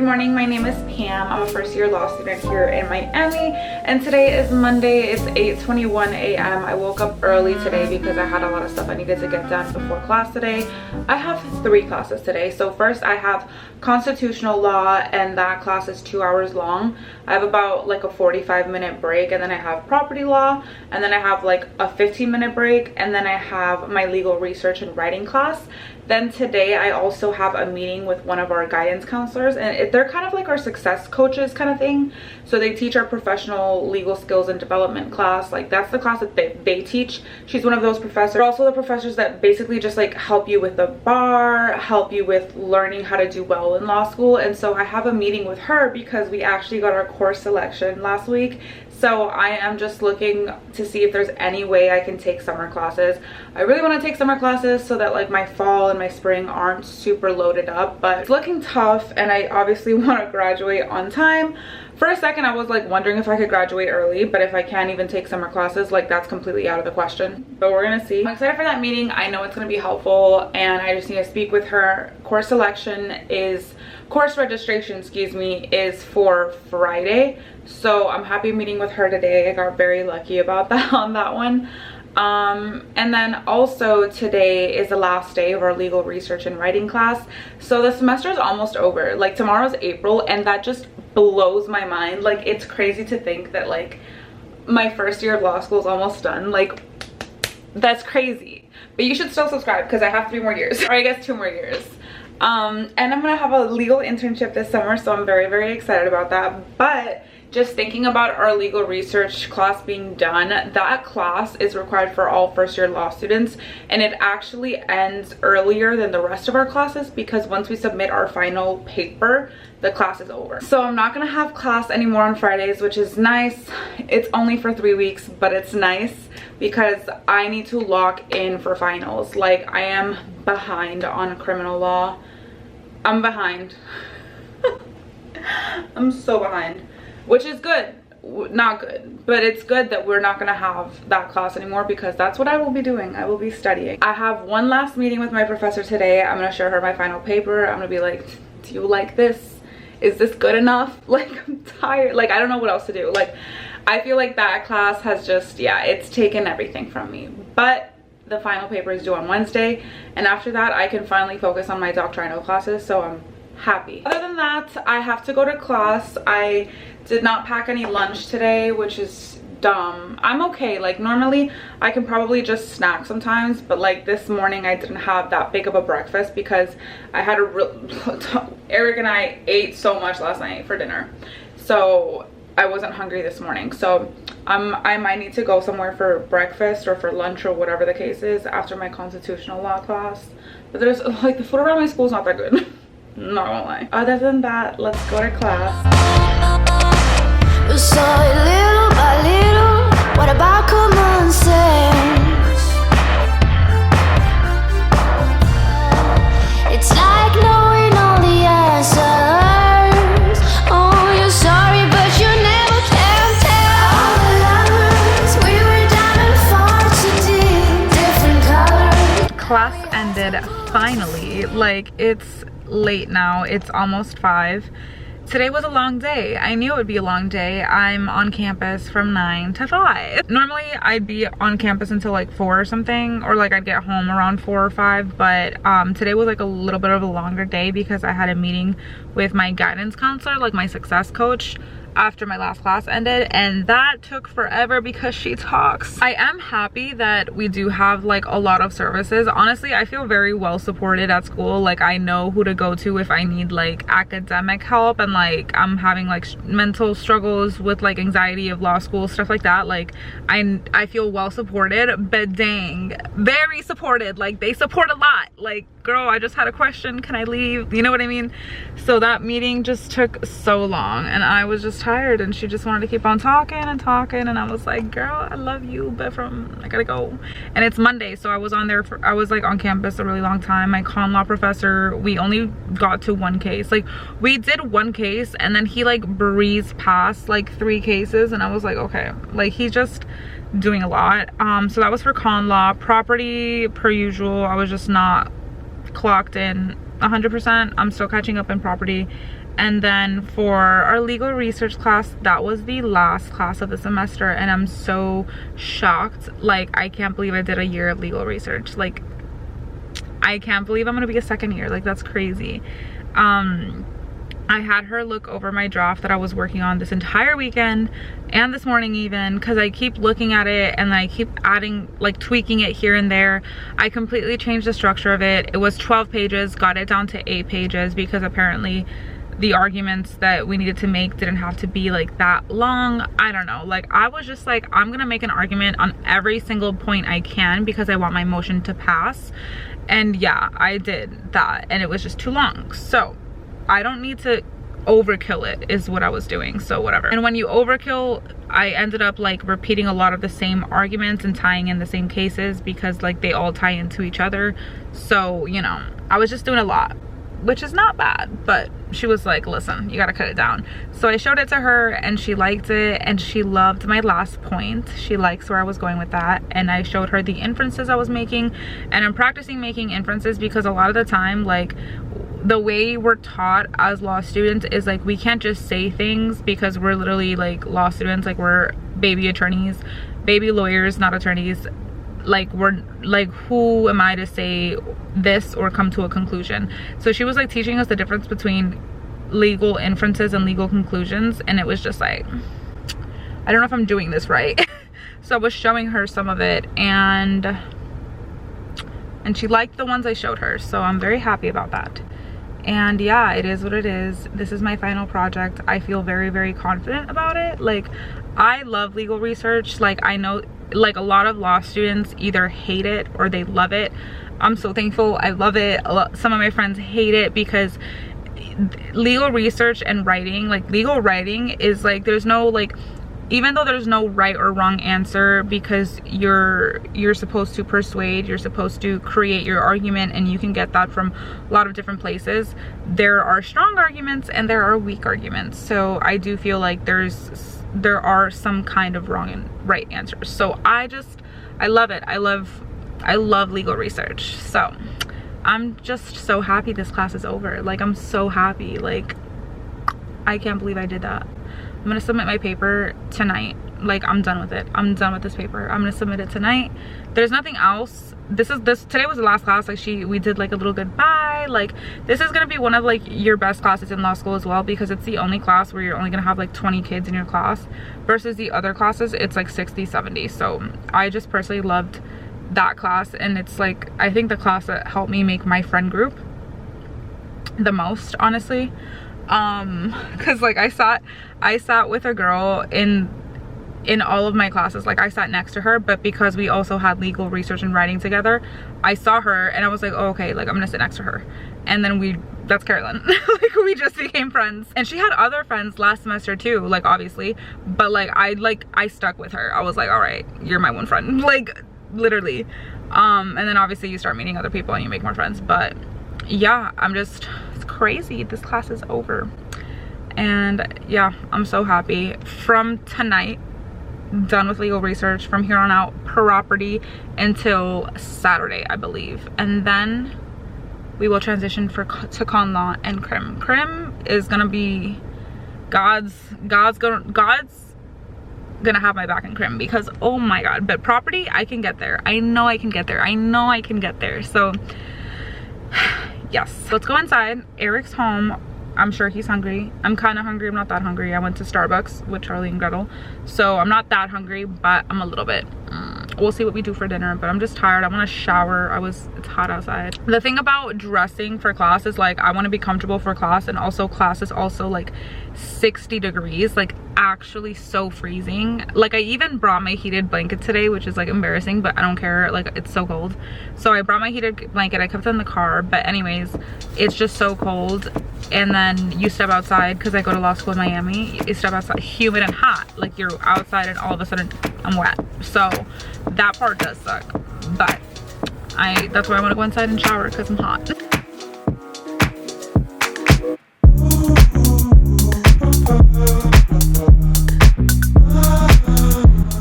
morning, my name is Pam. I'm a first year law student here in Miami, and today is Monday. It's 8:21 a.m. I woke up early today because I had a lot of stuff I needed to get done before class today. I have 3 classes today. So first I have constitutional law, and that class is 2 hours long. I have about like a 45-minute break, and then I have property law, and then I have like a 15-minute break, and then I have my legal research and writing class. Then today I also have a meeting with one of our guidance counselors, and they're kind of like our success coaches kind of thing. So they teach our professional legal skills and development class. Like that's the class that they teach. She's one of those professors. They're also the professors that basically just like help you with the bar, help you with learning how to do well in law school. And so I have a meeting with her because we actually got our course selection last week. So I am just looking to see if there's any way I can take summer classes. I really want to take summer classes so that like my fall and my spring aren't super loaded up, but it's looking tough, and I obviously want to graduate on time. For a second I was like wondering if I could graduate early, but if I can't even take summer classes, like that's completely out of the question. But we're gonna see. I'm excited for that meeting. I know it's gonna be helpful, and I just need to speak with her. Course registration, excuse me, is for Friday. So I'm happy meeting with her today. I got very lucky about that on that one. And then also today is the last day of our legal research and writing class. So the semester is almost over. Like tomorrow's April, and that just blows my mind. Like it's crazy to think that like my first year of law school is almost done. Like that's crazy. But you should still subscribe because I have 3 more years, or I guess 2 more years. And I'm gonna have a legal internship this summer, so I'm very, very excited about that. But just thinking about our legal research class being done, that class is required for all first year law students, and it actually ends earlier than the rest of our classes because once we submit our final paper, the class is over. So I'm not gonna have class anymore on Fridays, which is nice. It's only for 3 weeks, but it's nice because I need to lock in for finals. Like I am behind on criminal law. I'm behind. I'm so behind, which is good. Not good, but it's good that we're not gonna have that class anymore because that's what I will be doing. I will be studying. I have one last meeting with my professor today. I'm gonna show her my final paper. I'm gonna be like, do you like this? Is this good enough? Like I'm tired. Like I don't know what else to do. Like I feel like that class has just, yeah, it's taken everything from me. But the final paper is due on Wednesday, and after that I can finally focus on my doctrinal classes, so I'm happy. Other than that, I have to go to class. I did not pack any lunch today, which is dumb. I'm okay. Like normally I can probably just snack sometimes, but like this morning I didn't have that big of a breakfast because I had Eric and I ate so much last night for dinner, so I wasn't hungry this morning. So I might need to go somewhere for breakfast or for lunch or whatever the case is after my constitutional law class. But there's like the food around my school is not that good. Not gonna lie. Other than that, let's go to class. So little by little, what about common sense? It's like knowing all the answers. Oh, you're sorry, but you never can tell. All the lovers, we were diamond far too deep, different colors. Class ended finally. Like it's late now. It's almost 5. Today was a long day. I knew it would be a long day. I'm on campus from 9 to 5. Normally I'd be on campus until like 4 or something, or like I'd get home around 4 or 5, but today was like a little bit of a longer day because I had a meeting with my guidance counselor, like my success coach, after my last class ended, and that took forever because she talks. I am happy that we do have like a lot of services. Honestly, I feel very well supported at school. Like I know who to go to if I need like academic help, and like I'm having like mental struggles with like anxiety of law school, stuff like that. Like I feel well supported, but dang, very supported. Like they support a lot. Like girl, I just had a question, can I leave? You know what I mean? So that meeting just took so long, and I was just tired, and she just wanted to keep on talking and talking, and I was like, girl, I love you, but I gotta go. And it's Monday, so I was like on campus a really long time. My con law professor, we only got to 1 case. Like we did 1 case, and then he like breezed past like 3 cases, and I was like, okay, like he's just doing a lot. So that was for con law. Property, per usual, I was just not clocked in 100%. I'm still catching up in property, And then for our legal research class, that was the last class of the semester, and I'm so shocked. Like, I can't believe I did a year of legal research. Like, I can't believe I'm gonna be a second year. Like, that's crazy. I had her look over my draft that I was working on this entire weekend and this morning even, because I keep looking at it and I keep adding, like tweaking it here and there. I completely changed the structure of it. It was 12 pages, got it down to 8 pages because apparently the arguments that we needed to make didn't have to be like that long. I don't know, like I was just like, I'm gonna make an argument on every single point I can because I want my motion to pass. And yeah, I did that, and it was just too long. So I don't need to overkill it is what I was doing, so whatever. And when you overkill, I ended up like repeating a lot of the same arguments and tying in the same cases because like they all tie into each other. So, you know, I was just doing a lot, which is not bad, but she was like, listen, you gotta cut it down. So I showed it to her and she liked it, and she loved my last point. She likes where I was going with that. And I showed her the inferences I was making, and I'm practicing making inferences because a lot of the time, like the way we're taught as law students is like we can't just say things because we're literally like law students, like we're baby attorneys, baby lawyers, not attorneys. Like we're like, who am I to say this or come to a conclusion? So she was like teaching us the difference between legal inferences and legal conclusions, and it was just like, I don't know if I'm doing this right. So I was showing her some of it, and she liked the ones I showed her, so I'm very happy about that. And yeah, it is what it is. This is my final project. I feel very, very confident about it. Like, I love legal research. Like, I know like a lot of law students either hate it or they love it. I'm so thankful I love it. Some of my friends hate it because legal research and writing, like legal writing is like, there's no like, even though there's no right or wrong answer, because you're supposed to persuade, you're supposed to create your argument, and you can get that from a lot of different places. There are strong arguments and there are weak arguments. So I do feel like there are some kind of wrong and right answers. So I love it. I love legal research. So I'm just so happy this class is over. Like, I'm so happy. Like, I can't believe I did that. I'm gonna submit my paper tonight. Like, I'm done with it. I'm done with this paper. I'm gonna submit it tonight. There's nothing else. Today was the last class. Like, we did like a little goodbye. Like, this is gonna be one of like your best classes in law school as well, because it's the only class where you're only gonna have like 20 kids in your class versus the other classes it's like 60, 70. So I just personally loved that class, and it's like, I think the class that helped me make my friend group the most, honestly. Because like I sat with a girl in all of my classes. Like, I sat next to her, but because we also had legal research and writing together, I saw her and I was like, oh, okay, like I'm gonna sit next to her. And then that's Carolyn. Like, we just became friends. And she had other friends last semester too, like obviously, but like I stuck with her. I was like, all right, you're my one friend, like literally. And then obviously you start meeting other people and you make more friends. But yeah, it's crazy. This class is over. And yeah, I'm so happy. From tonight, done with legal research. From here on out, property until Saturday, I believe. And then we will transition to con law and crim. Crim is gonna be God's gonna have my back in crim, because oh my god. But property, I can get there. I know I can get there. I know I can get there. So yes, let's go inside. Eric's home. I'm sure he's hungry. I'm kind of hungry. I'm not that hungry. I went to Starbucks with Charlie and Gretel, so I'm not that hungry, but I'm a little bit. We'll see what we do for dinner, but I'm just tired. I want to shower. It's hot outside. The thing about dressing for class is like, I want to be comfortable for class, and also class is also like 60 degrees, like actually so freezing. Like, I even brought my heated blanket today, which is like embarrassing, but I don't care. Like, it's so cold. So I brought my heated blanket. I kept it in the car, but anyways, it's just so cold. And then you step outside, because I go to law school in Miami, you step outside, humid and hot. Like, you're outside and all of a sudden I'm wet. So that part does suck, but that's why I want to go inside and shower, because I'm hot.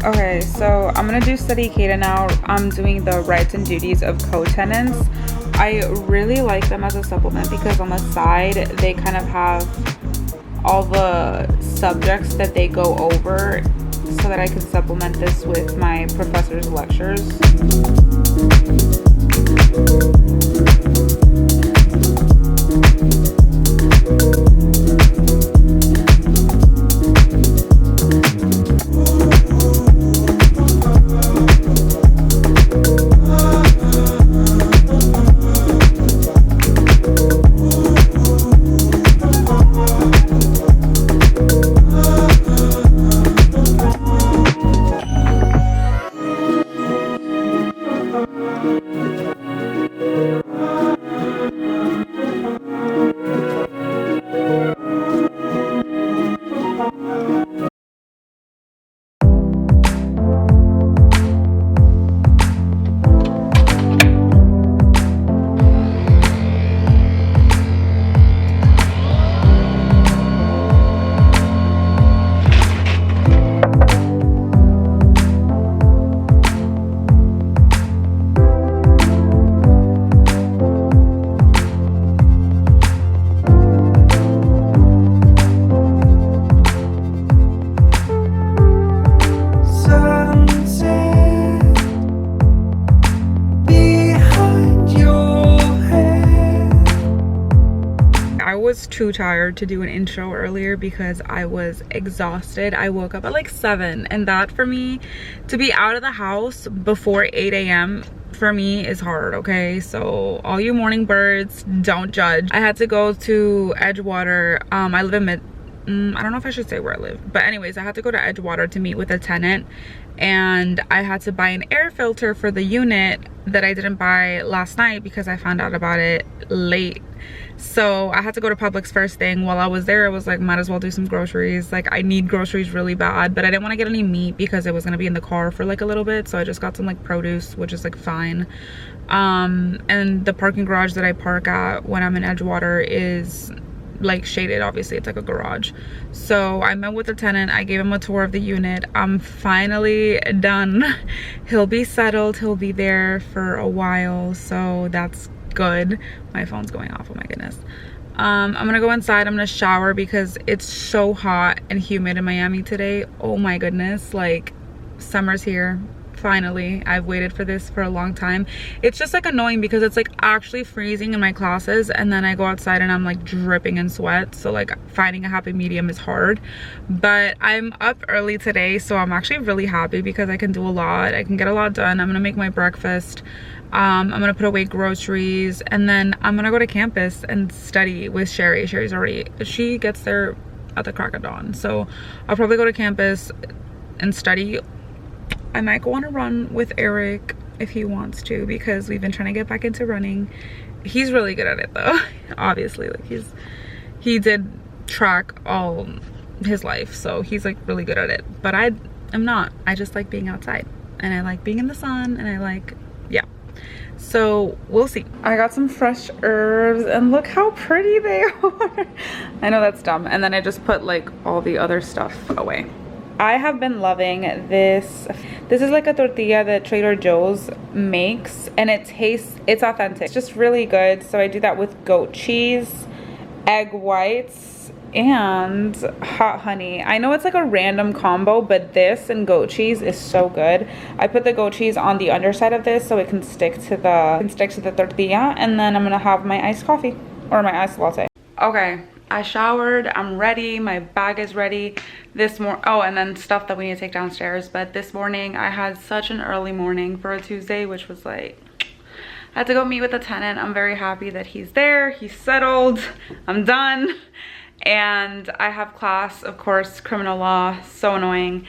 Okay, so I'm gonna do study CADA now. I'm doing the rights and duties of co-tenants. I really like them as a supplement because on the side they kind of have all the subjects that they go over so that I can supplement this with my professor's lectures. Was too tired to do an intro earlier because I was exhausted. I woke up at like 7, and that for me, to be out of the house before 8 a.m. for me is hard, okay? So all you morning birds, don't judge. I had to go to Edgewater. I live in I don't know if I should say where I live, but anyways, I had to go to Edgewater to meet with a tenant, and I had to buy an air filter for the unit that I didn't buy last night because I found out about it late. So I had to go to Publix first thing. While I was there, I was like, might as well do some groceries. Like, I need groceries really bad, but I didn't want to get any meat because it was going to be in the car for like a little bit. So I just got some like produce, which is like fine. And the parking garage that I park at when I'm in Edgewater is like shaded. Obviously it's like a garage. So I met with the tenant, I gave him a tour of the unit. I'm finally done. He'll be settled, he'll be there for a while, so that's good. My phone's going off, oh my goodness. I'm gonna go inside, I'm gonna shower because it's so hot and humid in Miami today. Oh my goodness, like summer's here. Finally, I've waited for this for a long time. It's just like annoying because it's like actually freezing in my classes, and then I go outside and I'm like dripping in sweat. So like finding a happy medium is hard, but I'm up early today, so I'm actually really happy because I can do a lot. I can get a lot done. I'm gonna make my breakfast. I'm gonna put away groceries, and then I'm gonna go to campus and study with Sherry. She gets there at the crack of dawn, so I'll probably go to campus and study. I might go on a run with Eric if he wants to, because we've been trying to get back into running. He's really good at it though. Obviously, like he did track all his life, so he's like really good at it, but I'm not. I just like being outside, and I like being in the sun, and I like, yeah. So we'll see. I got some fresh herbs, and look how pretty they are. I know that's dumb. And then I just put like all the other stuff away. I have been loving this. This is like a tortilla that Trader Joe's makes, and it's authentic. It's just really good. So I do that with goat cheese, egg whites, and hot honey. I know it's like a random combo, but this and goat cheese is so good. I put the goat cheese on the underside of this so it can stick to the tortilla, and then I'm gonna have my iced coffee or my iced latte. Okay, I showered, I'm ready, my bag is ready. Oh, and then stuff that we need to take downstairs. But this morning I had such an early morning for a Tuesday, which was like, I had to go meet with a tenant. I'm very happy that he's there, he's settled, I'm done. And I have class, of course, criminal law, so annoying.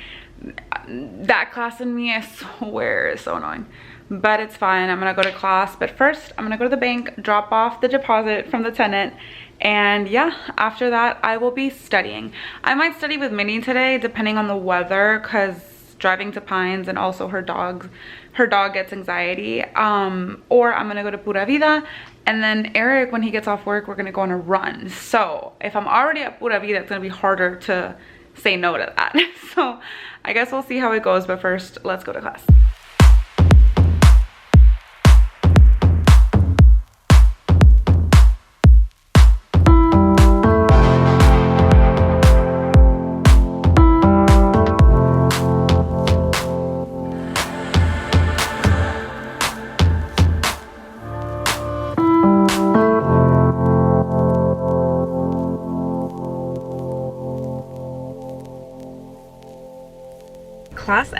That class in me, I swear, is so annoying. But it's fine, I'm gonna go to class. But first, I'm gonna go to the bank, drop off the deposit from the tenant. And yeah, after that, I will be studying. I might study with Minnie today, depending on the weather, because driving to Pines and also her dog gets anxiety. Or I'm gonna go to Pura Vida, and then Eric, when he gets off work, we're gonna go on a run. So if I'm already at Pura Vida, it's gonna be harder to say no to that. So I guess we'll see how it goes, but first, let's go to class.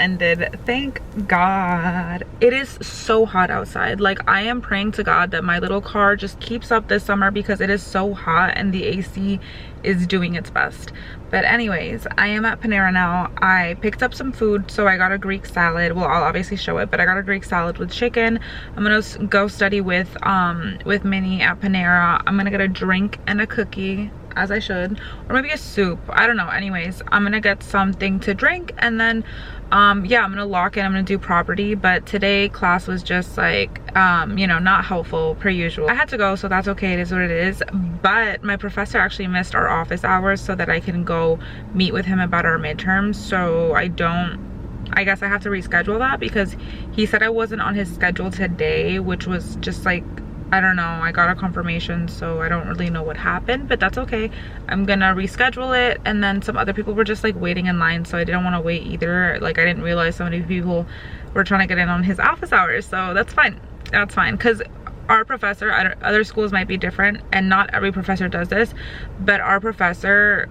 ended, thank God. It is so hot outside. Like, I am praying to God that my little car just keeps up this summer because it is so hot and the AC is doing its best. But anyways, I am at Panera now. I picked up some food, so I got a Greek salad. Well, I'll obviously show it, but I got a Greek salad with chicken. I'm gonna go study with Minnie at Panera. I'm gonna get a drink and a cookie, as I should, or maybe a soup, I don't know. Anyways, I'm gonna get something to drink, and then yeah, I'm gonna lock in. I'm gonna do property. But today class was just like you know, not helpful per usual. I had to go, so that's okay. It is what it is. But my professor actually missed our office hours so that I can go meet with him about our midterms. So I guess I have to reschedule that because he said I wasn't on his schedule today, which was just like, I don't know, I got a confirmation, so I don't really know what happened, but that's okay. I'm gonna reschedule it. And then some other people were just like waiting in line, so I didn't want to wait either. Like, I didn't realize so many people were trying to get in on his office hours, so that's fine. That's fine, because our professor, other schools might be different, and not every professor does this, but our professor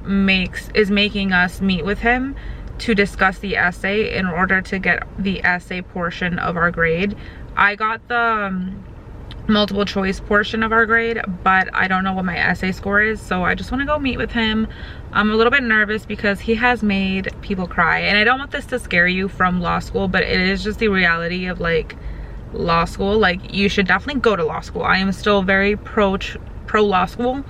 is making us meet with him to discuss the essay in order to get the essay portion of our grade. I got the multiple choice portion of our grade, but I don't know what my essay score is, so I just want to go meet with him. I'm a little bit nervous because he has made people cry, and I don't want this to scare you from law school, but it is just the reality of like law school. Like, you should definitely go to law school. I am still very pro law school.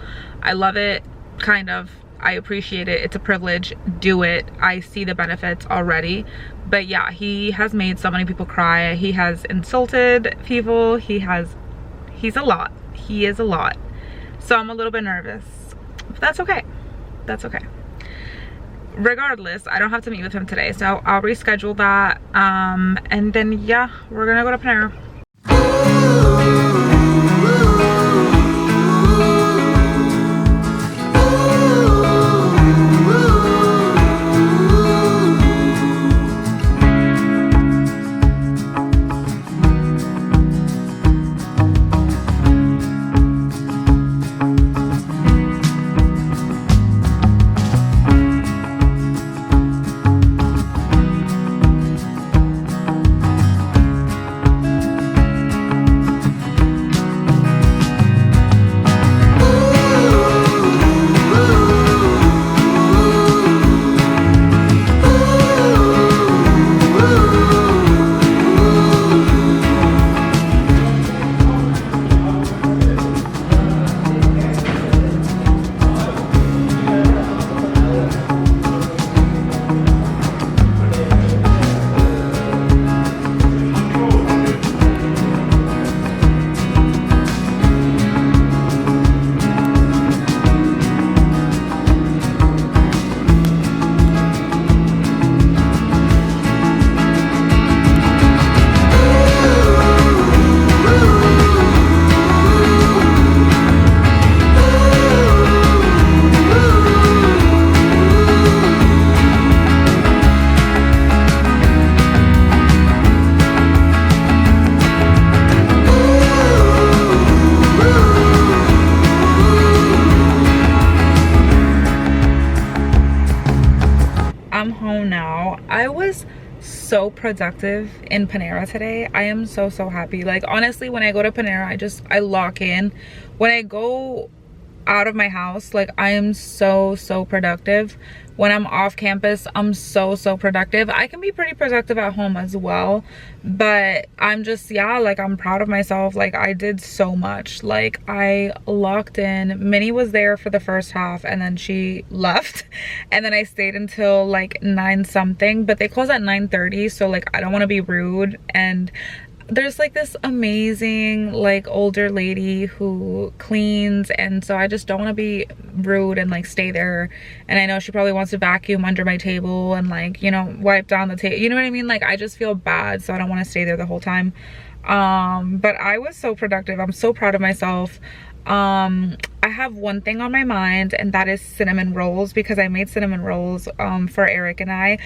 I love it, kind of. I appreciate it. It's a privilege. Do it. I see the benefits already. But yeah, he has made so many people cry. He has insulted people. He's a lot. He is a lot. So I'm a little bit nervous. But that's okay. That's okay. Regardless, I don't have to meet with him today, so I'll reschedule that. And then yeah, we're gonna go to Panera. I'm home now. I was so productive in Panera today. I am so happy. Like, honestly, when I go to Panera, I lock in. When I go out of my house, like, I am so productive. When I'm off campus, I'm so productive. I can be pretty productive at home as well, but I'm just, yeah, like, I'm proud of myself. Like, I did so much. Like, I locked in. Minnie was there for the first half and then she left, and then I stayed until like 9 something, but they close at 9:30, so like, I don't want to be rude, and there's like this amazing like older lady who cleans, and so I just don't want to be rude and like stay there. And I know she probably wants to vacuum under my table and like, you know, wipe down the table, you know what I mean? Like, I just feel bad, so I don't want to stay there the whole time. But I was so productive. I'm so proud of myself. I have one thing on my mind, and that is cinnamon rolls, because I made cinnamon rolls for Eric and I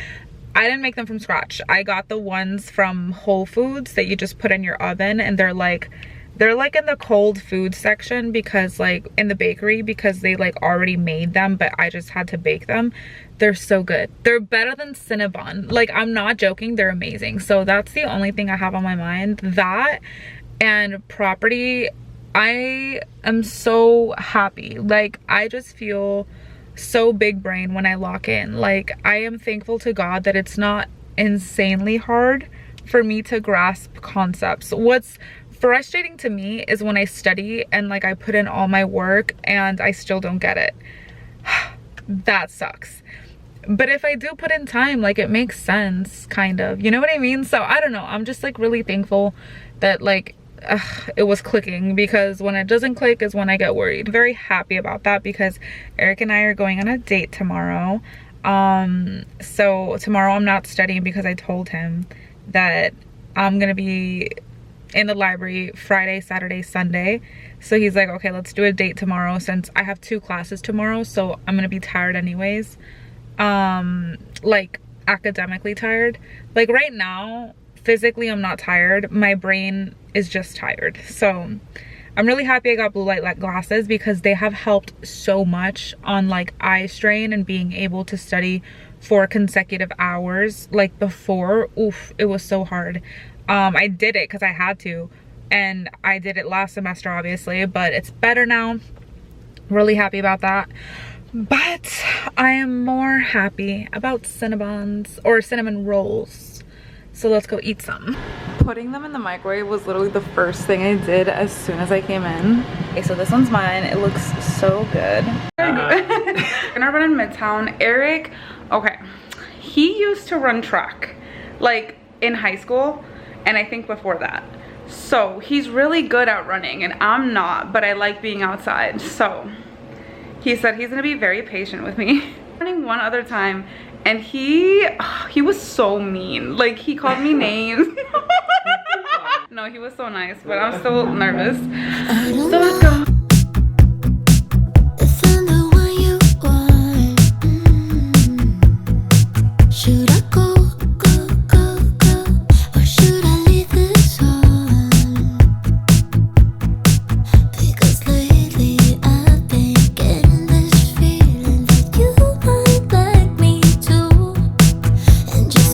didn't make them from scratch. I got the ones from Whole Foods that you just put in your oven, and they're like They're like in the cold food section, because like in the bakery, because they like already made them, but I just had to bake them. They're so good. They're better than Cinnabon. Like, I'm not joking, they're amazing. So that's the only thing I have on my mind. That and property. I am so happy. Like, I just feel so big brain when I lock in. Like, I am thankful to God that it's not insanely hard for me to grasp concepts. What's frustrating to me is when I study and like I put in all my work and I still don't get it. That sucks. But if I do put in time, like, it makes sense, kind of, you know what I mean? So I don't know, I'm just like really thankful that like it was clicking, because when it doesn't click is when I get worried. I'm very happy about that, because Eric and I are going on a date tomorrow. So tomorrow I'm not studying, because I told him that I'm gonna be in the library Friday, Saturday, Sunday. So he's like, okay, let's do a date tomorrow, since I have 2 classes tomorrow, so I'm gonna be tired anyways. Like academically tired. Like right now, physically I'm not tired, my brain is just tired. So I'm really happy I got blue light glasses, because they have helped so much on like eye strain and being able to study for consecutive hours. Like before, oof, it was so hard. I did it because I had to, and I did it last semester obviously, but it's better now. Really happy about that. But I am more happy about Cinnabons, or cinnamon rolls. So let's go eat some. Putting them in the microwave was literally the first thing I did as soon as I came in. Okay, so this one's mine. It looks so good. Gonna run in Midtown. Eric, okay, he used to run track, like in high school, and I think before that. So he's really good at running, and I'm not, but I like being outside. So he said he's gonna be very patient with me. Running one other time, and he was so mean. Like, he called me names. No, he was so nice, but I'm still nervous. So let's go.